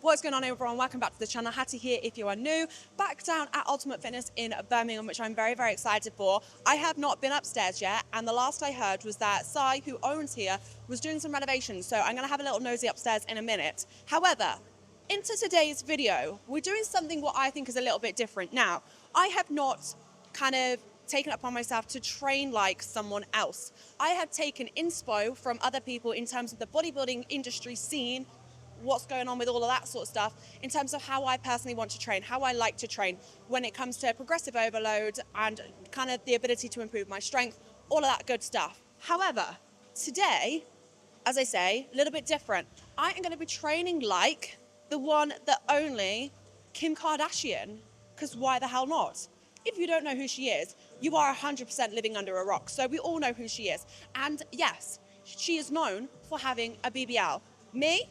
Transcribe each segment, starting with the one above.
What's going on, everyone? Welcome back to the channel. Hattie here if you are new. Back down at Ultimate Fitness in Birmingham, which I'm very, very excited for. I have not been upstairs yet, and the last I heard was that Sai, who owns here, was doing some renovations, so I'm going to have a little nosy upstairs in a minute. However, into today's video, we're doing something what I think is a little bit different. Now, I have not kind of taken it upon myself to train like someone else. I have taken inspo from other people in terms of the bodybuilding industry scene, what's going on with all of that sort of stuff, in terms of how I personally want to train, how I like to train when it comes to progressive overload and kind of the ability to improve my strength, all of that good stuff. However, today, as I say, a little bit different. I am going to be training like the one, the only Kim Kardashian, because why the hell not? If you don't know who she is, you are 100% living under a rock. So we all know who she is. And yes, she is known for having a BBL. Me?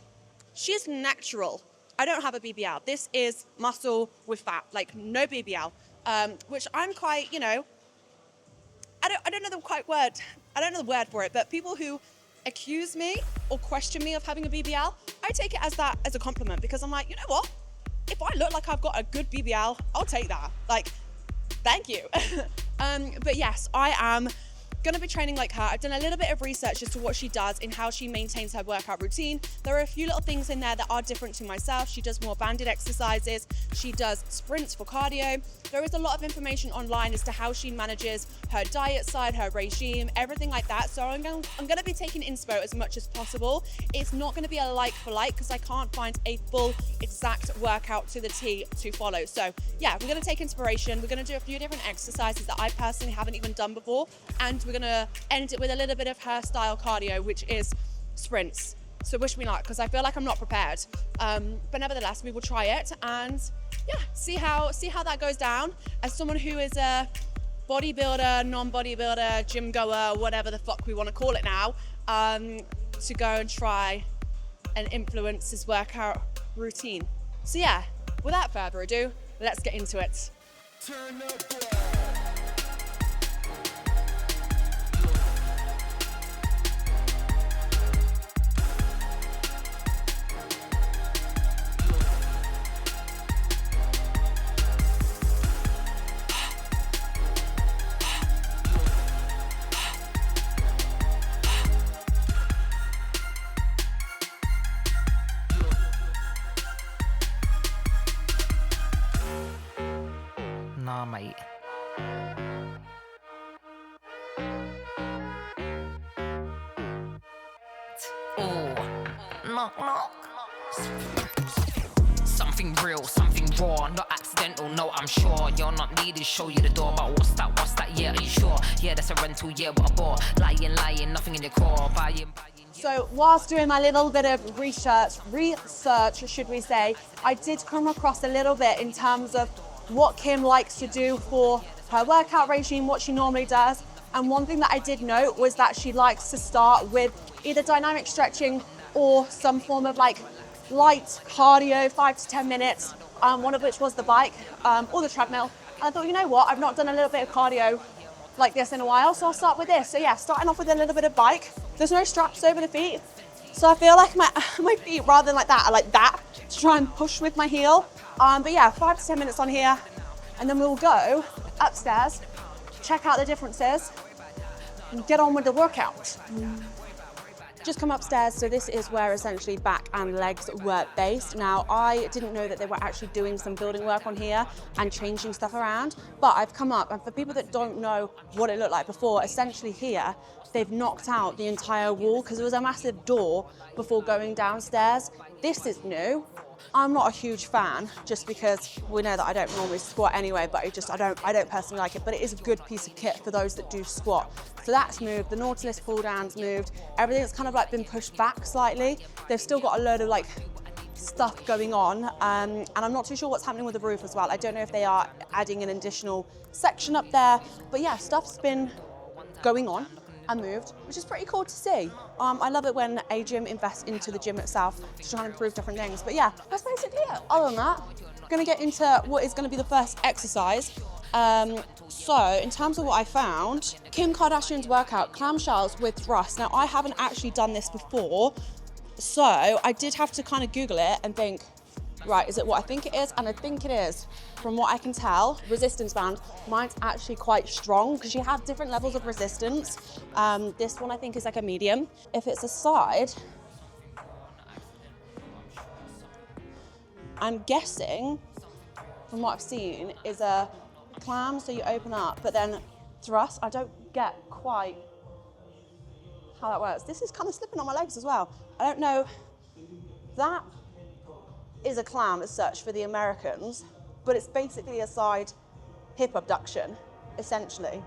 She's natural. I don't have a BBL. This is muscle with fat, like no BBL, which I'm quite, you know, I don't know the word for it, but people who accuse me or question me of having a BBL, I take it as a compliment, because I'm like, you know what? If I look like I've got a good BBL, I'll take that. Like, thank you. But yes, I am gonna be training like her. I've done a little bit of research as to what she does and how she maintains her workout routine. There are a few little things in there that are different to myself. She does more banded exercises. She does sprints for cardio. There is a lot of information online as to how she manages her diet side, her regime, everything like that. So I'm gonna be taking inspo as much as possible. It's not gonna be a like for like, because I can't find a full exact workout to the T to follow. So yeah, we're gonna take inspiration. We're gonna do a few different exercises that I personally haven't even done before, and we're gonna end it with a little bit of her style cardio, which is sprints. So wish me luck, because I feel like I'm not prepared. But nevertheless, we will try it and yeah, see how that goes down. As someone who is a bodybuilder, non-bodybuilder, gym goer, whatever the fuck we want to call it now, to go and try and influence his workout routine. So yeah, without further ado, let's get into it. Turn up. Nah, mate. Oh, knock, knock. Something real, something raw, not accidental, no, I'm sure. You're not needed, show you the door, but what's that, yeah, are you sure? Yeah, that's a rental, yeah, what a bore. Lying, nothing in your core, buying. So whilst doing my little bit of research, should we say, I did come across a little bit in terms of what Kim likes to do for her workout regime, what she normally does. And one thing that I did note was that she likes to start with either dynamic stretching or some form of like light cardio, 5 to 10 minutes, one of which was the bike or the treadmill. And I thought, you know what, I've not done a little bit of cardio like this in a while, so I'll start with this. So yeah, starting off with a little bit of bike. There's no straps over the feet, so I feel like my feet, rather than like that, are like that, to try and push with my heel. But yeah, 5 to 10 minutes on here, and then we'll go upstairs, check out the differences, and get on with the workout. Just come upstairs, so this is where essentially back and legs were based. Now, I didn't know that they were actually doing some building work on here and changing stuff around, but I've come up, and for people that don't know what it looked like before, essentially here, they've knocked out the entire wall because there was a massive door before going downstairs. This is new. I'm not a huge fan, just because we know that I don't normally squat anyway, but I don't personally like it, but it is a good piece of kit for those that do squat. So that's moved, the Nautilus pull down's moved, everything's kind of like been pushed back slightly. They've still got a load of like stuff going on, and I'm not too sure what's happening with the roof as well. I don't know if they are adding an additional section up there, but yeah, stuff's been going on and moved, which is pretty cool to see. I love it when a gym invests into the gym itself to try and improve different things. But yeah, that's basically it. Other than that, I'm gonna get into what is gonna be the first exercise. So in terms of what I found, Kim Kardashian's workout, clamshells with thrust. Now I haven't actually done this before, so I did have to kind of Google it and think, Right, is it what I think it is? And I think it is. From what I can tell, resistance band, mine's actually quite strong because you have different levels of resistance. This one I think is like a medium. If it's a side, I'm guessing, from what I've seen, is a clam, so you open up, but then thrust. I don't get quite how that works. This is kind of slipping on my legs as well. I don't know. That is a clam as such for the Americans, but it's basically a side hip abduction, essentially.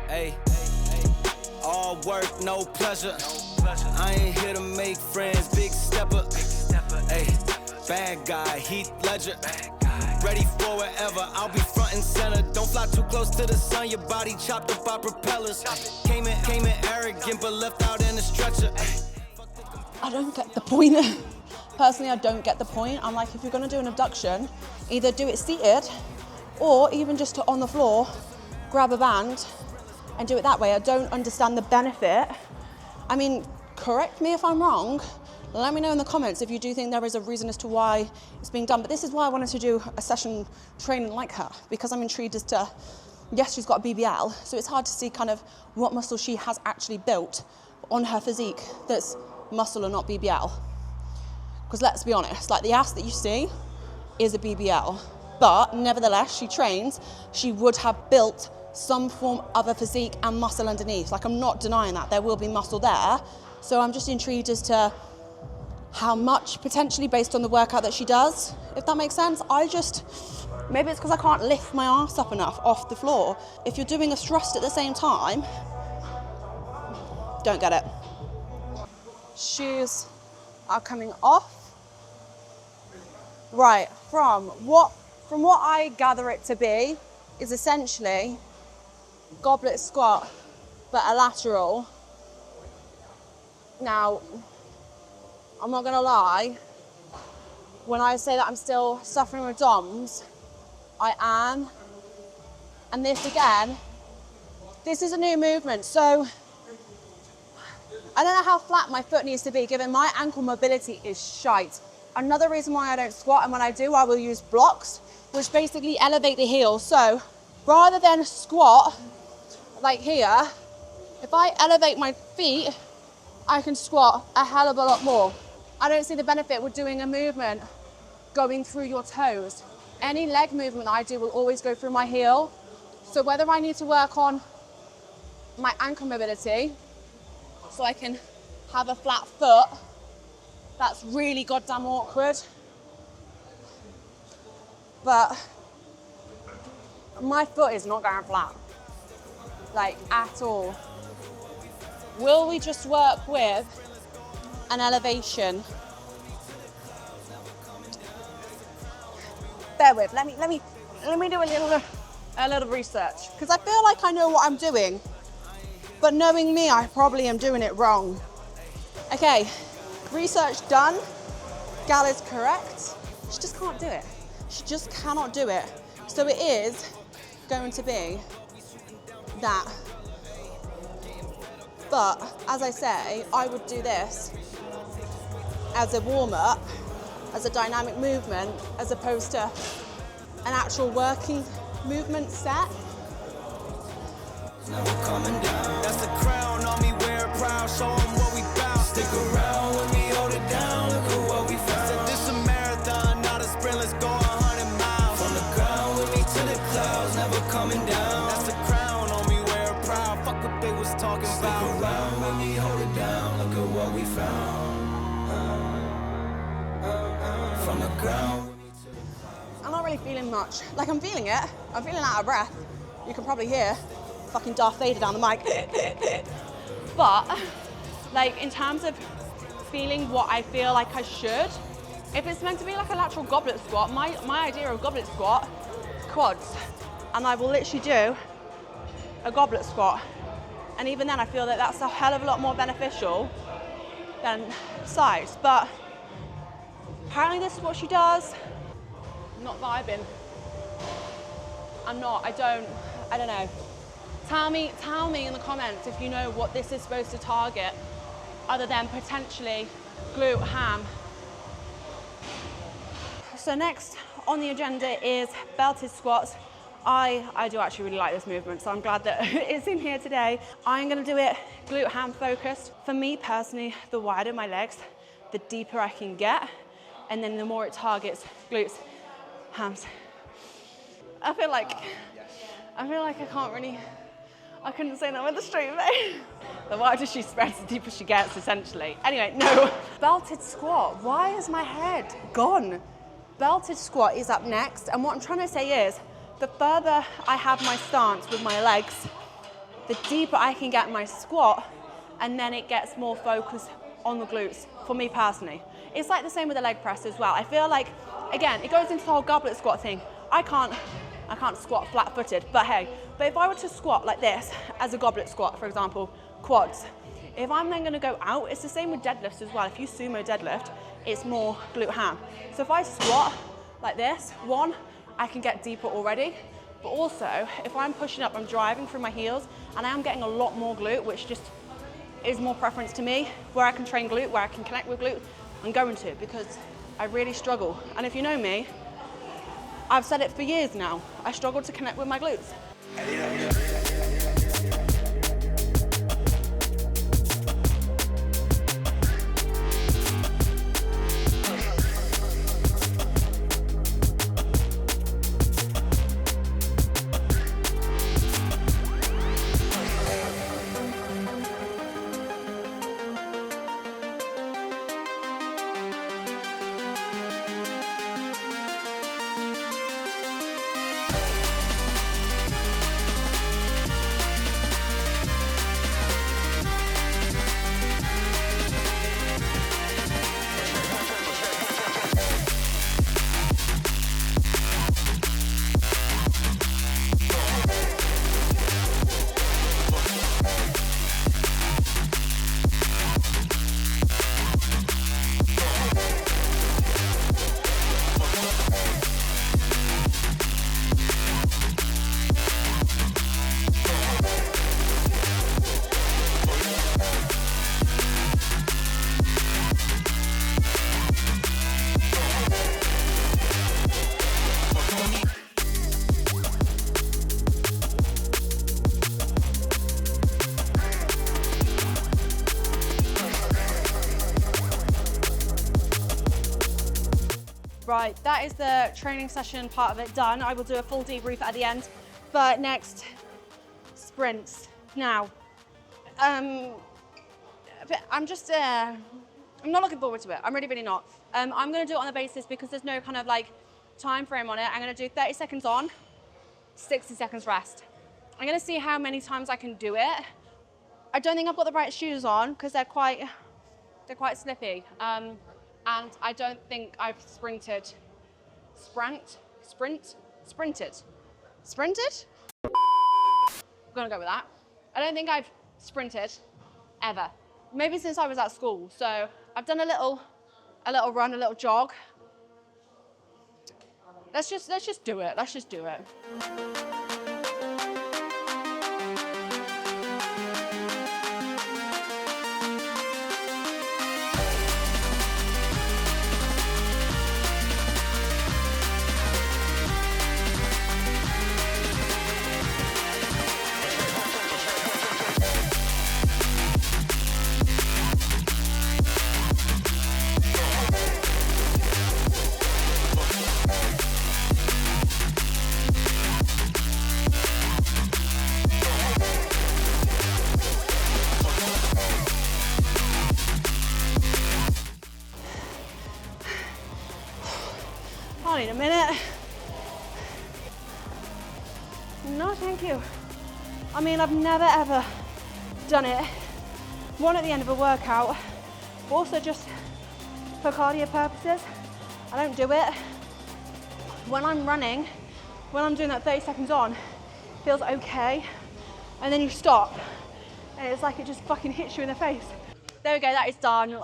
Hey, all work, no pleasure. I ain't here to make friends, big stepper. Hey, bad guy, Heath Ledger. Ready for whatever, I'll be front and center. Don't fly too close to the sun, your body chopped up by propellers. Came in arrogant, but left out in a stretcher. I don't get the point. Personally, I don't get the point. I'm like, if you're gonna do an abduction, either do it seated or even just on the floor, grab a band and do it that way. I don't understand the benefit. I mean, correct me if I'm wrong. Let me know in the comments if you do think there is a reason as to why it's being done. But this is why I wanted to do a session training like her, because I'm intrigued as to, yes, she's got a BBL, so it's hard to see kind of what muscle she has actually built on her physique that's muscle and not BBL. Because let's be honest, like the ass that you see is a BBL, but nevertheless, she trains, she would have built some form of a physique and muscle underneath. Like, I'm not denying that there will be muscle there. So I'm just intrigued as to how much potentially based on the workout that she does, if that makes sense. Maybe it's because I can't lift my ass up enough off the floor. If you're doing a thrust at the same time, don't get it. Shoes are coming off. Right, from what I gather it to be is essentially goblet squat, but a lateral. Now, I'm not gonna lie, when I say that I'm still suffering with DOMS, I am. And this again, this is a new movement. So I don't know how flat my foot needs to be given my ankle mobility is shite. Another reason why I don't squat, and when I do, I will use blocks, which basically elevate the heel. So rather than squat like here, if I elevate my feet, I can squat a hell of a lot more. I don't see the benefit with doing a movement going through your toes. Any leg movement I do will always go through my heel. So whether I need to work on my ankle mobility so I can have a flat foot, that's really goddamn awkward. But my foot is not going flat, like at all. Will we just work with an elevation? Bear with, let me do a little research, because I feel like I know what I'm doing, but knowing me, I probably am doing it wrong. Okay, research done. Gal is correct. She just can't do it. She just cannot do it. So it is going to be that. But as I say, I would do this as a warm-up, as a dynamic movement, as opposed to an actual working movement set. Never coming down. That's the crown on me, wear it proud, show 'em what we bout. Stick around when we hold it down, look at what we found. Said this a marathon, not a sprint, let's go 100 miles. From the ground with me to the clouds, never coming down. That's the crown on me, wear it proud, fuck what they was talking about. Stick around when we hold it down, look at what we found. From the ground. I'm not really feeling much. Like, I'm feeling it. I'm feeling out of breath. You can probably hear fucking Darth Vader down the mic. But, like, in terms of feeling what I feel like I should, if it's meant to be like a lateral goblet squat, my idea of goblet squat, quads. And I will literally do a goblet squat And even then, I feel that that's a hell of a lot more beneficial than sides. But apparently this is what she does. I'm not vibing. I'm not, I don't know. Tell me in the comments if you know what this is supposed to target other than potentially glute ham. So next on the agenda is belted squats. I do actually really like this movement, so I'm glad that it's in here today. I'm gonna do it glute ham focused. For me personally, the wider my legs, the deeper I can get, and then the more it targets glutes, hams. I feel like I couldn't say that with a straight face. The wider she spreads, the deeper she gets, essentially. Anyway, no. Belted squat, why is my head gone? Belted squat is up next, and what I'm trying to say is, the further I have my stance with my legs, the deeper I can get my squat, and then it gets more focused on the glutes, for me personally. It's like the same with the leg press as well. I feel like, again, it goes into the whole goblet squat thing. I can't squat flat-footed, but hey, but if I were to squat like this, as a goblet squat, for example, quads, if I'm then gonna go out, it's the same with deadlifts as well. If you sumo deadlift, it's more glute ham. So if I squat like this, one, I can get deeper already, but also, if I'm pushing up, I'm driving through my heels, and I am getting a lot more glute, which just is more preference to me, where I can train glute, where I can connect with glute, I'm going to, because I really struggle. And if you know me, I've said it for years now, I struggle to connect with my glutes. Right, that is the training session part of it done. I will do a full debrief at the end. But next, sprints. Now, I'm not looking forward to it. I'm really not. I'm gonna do it on the basis because there's no kind of like time frame on it. I'm gonna do 30 seconds on, 60 seconds rest. I'm gonna see how many times I can do it. I don't think I've got the right shoes on because they're quite slippy. And I don't think I've sprinted? I'm gonna go with that. I don't think I've sprinted ever. Maybe since I was at school. So I've done a little run, a little jog. Let's just do it. Let's just do it. I need a minute. No, thank you. I mean, I've never ever done it. One at the end of a workout, but also just for cardio purposes. I don't do it. When I'm running, when I'm doing that 30 seconds on, it feels okay. And then you stop and it's like it just fucking hits you in the face. There we go, that is done.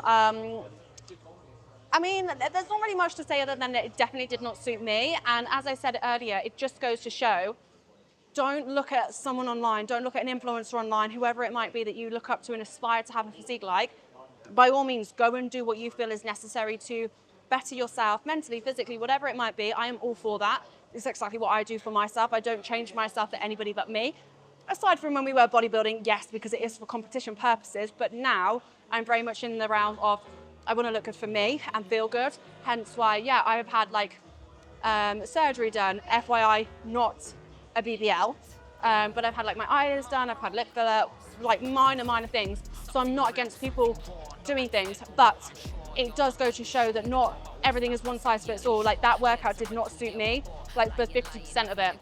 I mean, there's not really much to say other than that it definitely did not suit me. And as I said earlier, it just goes to show, don't look at someone online, don't look at an influencer online, whoever it might be that you look up to and aspire to have a physique like. By all means, go and do what you feel is necessary to better yourself, mentally, physically, whatever it might be. I am all for that. It's exactly what I do for myself. I don't change myself for anybody but me. Aside from when we were bodybuilding, yes, because it is for competition purposes, but now I'm very much in the realm of I want to look good for me and feel good. Hence why, yeah, I've had like surgery done, FYI, not a BBL, but I've had like my eyelids done, I've had lip filler, like minor things. So I'm not against people doing things, but it does go to show that not everything is one size fits all. Like that workout did not suit me, like for 50% of it.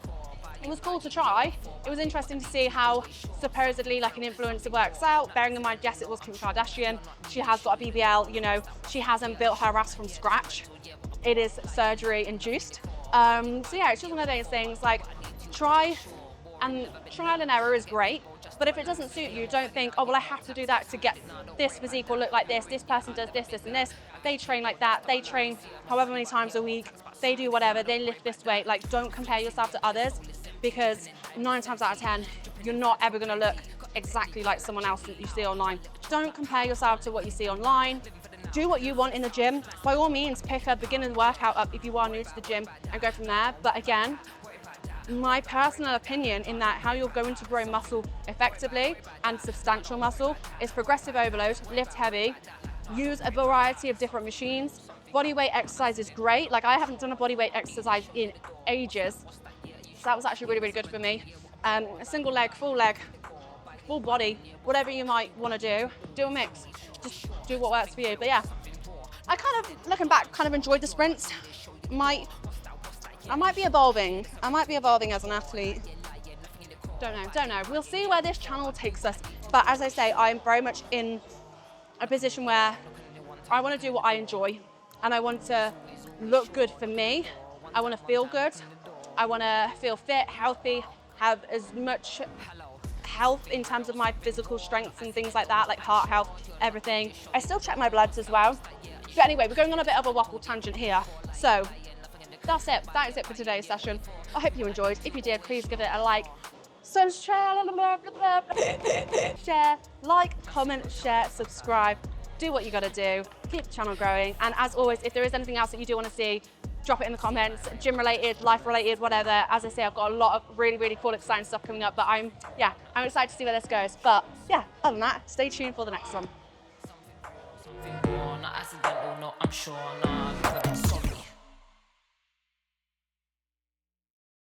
It was cool to try. It was interesting to see how supposedly like an influencer works out. Bearing in mind, yes, it was Kim Kardashian. She has got a BBL, you know, she hasn't built her ass from scratch. It is surgery induced. So yeah, it's just one of those things like trial and error is great. But if it doesn't suit you, don't think, oh, well, I have to do that to get this physique or look like this. This person does this, this, and this. They train like that. They train however many times a week. They do whatever. They lift this weight. Like, don't compare yourself to others because 9 times out of 10, you're not ever going to look exactly like someone else that you see online. Don't compare yourself to what you see online. Do what you want in the gym. By all means, pick a beginner's workout up if you are new to the gym and go from there. But again, my personal opinion in that how you're going to grow muscle effectively and substantial muscle is progressive overload, lift heavy, use a variety of different machines. Bodyweight exercise is great. Like I haven't done a bodyweight exercise in ages. So that was actually really, really good for me. A single leg, full body, whatever you might want to do a mix. Just do what works for you. But yeah, I kind of, looking back, kind of enjoyed the sprints. I might be evolving. I might be evolving as an athlete. Don't know. We'll see where this channel takes us. But as I say, I'm very much in a position where I want to do what I enjoy and I want to look good for me. I want to feel good. I want to feel fit, healthy, have as much health in terms of my physical strength and things like that, like heart health, everything. I still check my bloods as well. But anyway, we're going on a bit of a waffle tangent here. So that's it. That is it for today's session. I hope you enjoyed. If you did, please give it a like. Share, like, comment, share, subscribe. Do what you got to do. Keep the channel growing. And as always, if there is anything else that you do want to see, drop it in the comments. Gym related, life related, whatever. As I say, I've got a lot of really, really cool, exciting stuff coming up. But I'm excited to see where this goes. But yeah, other than that, stay tuned for the next one. Not accidental, no, I'm sure, nah.